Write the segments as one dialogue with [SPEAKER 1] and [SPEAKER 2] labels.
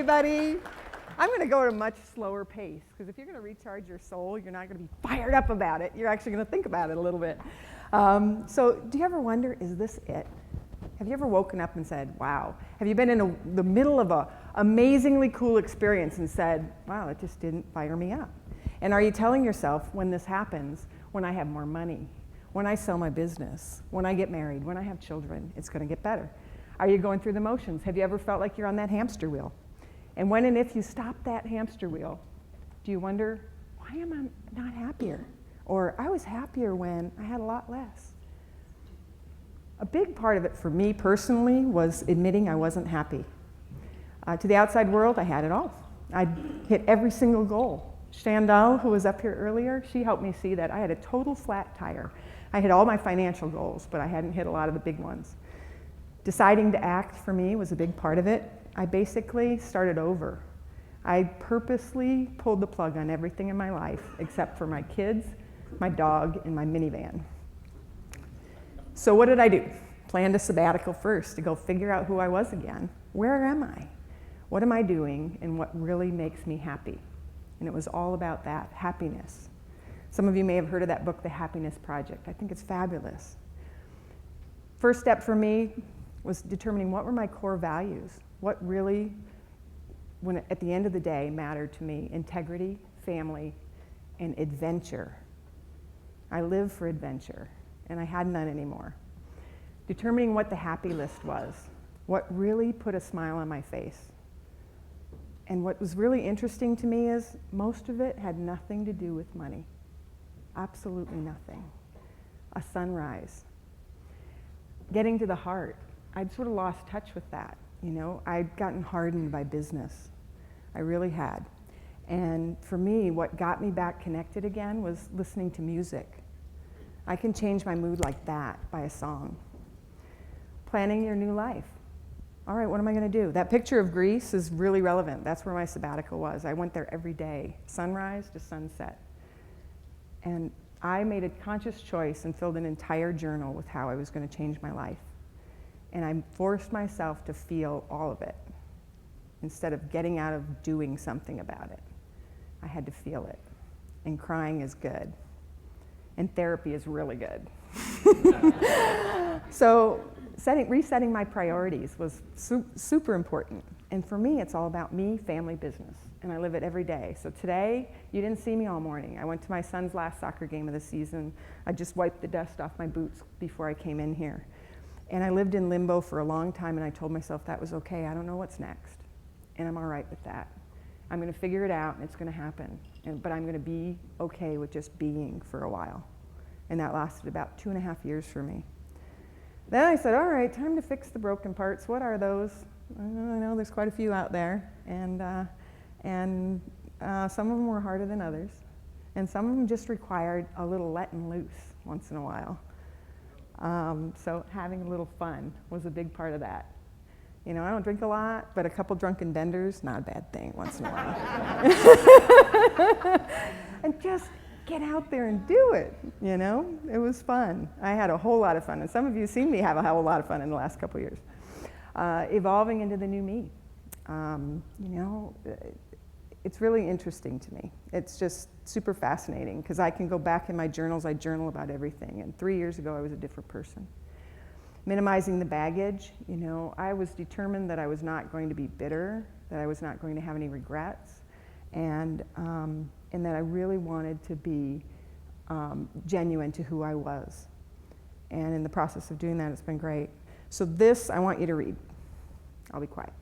[SPEAKER 1] everybody. I'm going to go at a much slower pace, because if you're going to recharge your soul, you're not going to be fired up about it. You're actually going to think about it a little bit. So do you ever wonder, is this it? Have you ever woken up and said, wow? Have you been in the middle of an amazingly cool experience and said, wow, it just didn't fire me up? And are you telling yourself, when this happens, when I have more money, when I sell my business, when I get married, when I have children, it's going to get better? Are you going through the motions? Have you ever felt like you're on that hamster wheel? And when and if you stop that hamster wheel, do you wonder, why am I not happier? Or I was happier when I had a lot less. A big part of it for me personally was admitting I wasn't happy. To the outside world, I had it all. I hit every single goal. Chandal, who was up here earlier, she helped me see that I had a total flat tire. I hit all my financial goals, but I hadn't hit a lot of the big ones. Deciding to act for me was a big part of it. I basically started over. I purposely pulled the plug on everything in my life except for my kids, my dog, and my minivan. So what did I do? Planned a sabbatical first to go figure out who I was again. Where am I? What am I doing, and what really makes me happy? And it was all about that, happiness. Some of you may have heard of that book, The Happiness Project. I think it's fabulous. First step for me was determining what were my core values, what really, at the end of the day, mattered to me: integrity, family, and adventure. I live for adventure, and I had none anymore. Determining what the happy list was, what really put a smile on my face. And what was really interesting to me is most of it had nothing to do with money. Absolutely nothing. A sunrise. Getting to the heart. I'd sort of lost touch with that. You know, I'd gotten hardened by business. I really had. And for me, what got me back connected again was listening to music. I can change my mood like that by a song. Planning your new life. All right, what am I going to do? That picture of Greece is really relevant. That's where my sabbatical was. I went there every day, sunrise to sunset. And I made a conscious choice and filled an entire journal with how I was going to change my life. And I forced myself to feel all of it instead of getting out of doing something about it. I had to feel it. And crying is good. And therapy is really good. So resetting my priorities was super important. And for me, it's all about me, family, business. And I live it every day. So today, you didn't see me all morning. I went to my son's last soccer game of the season. I just wiped the dust off my boots before I came in here. And I lived in limbo for a long time, and I told myself that was okay. I don't know what's next. And I'm all right with that. I'm going to figure it out, and it's going to happen. But I'm going to be okay with just being for a while. And that lasted about 2.5 years for me. Then I said, all right, time to fix the broken parts. What are those? I know there's quite a few out there. And some of them were harder than others. And some of them just required a little letting loose once in a while. So having a little fun was a big part of that. You know, I don't drink a lot, but a couple drunken benders, not a bad thing once in a while. And just get out there and do it, you know? It was fun. I had a whole lot of fun, and some of you seen me have a hell of a lot of fun in the last couple years. Evolving into the new me. You know, it's really interesting to me. It's just super fascinating, because I can go back in my journals. I journal about everything, and 3 years ago I was a different person. Minimizing the baggage, you know, I was determined that I was not going to be bitter, that I was not going to have any regrets, and that I really wanted to be genuine to who I was. And in the process of doing that, it's been great. So this, I want you to read. I'll be quiet.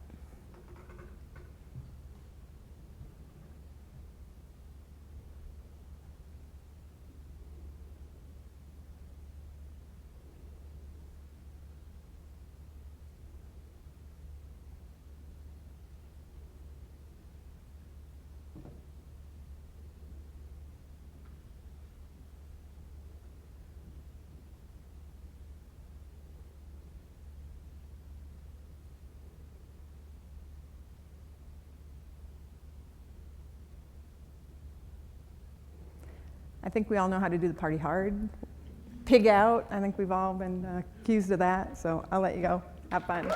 [SPEAKER 1] I think we all know how to do the party hard. Pig out, I think we've all been accused of that, so I'll let you go. Have fun.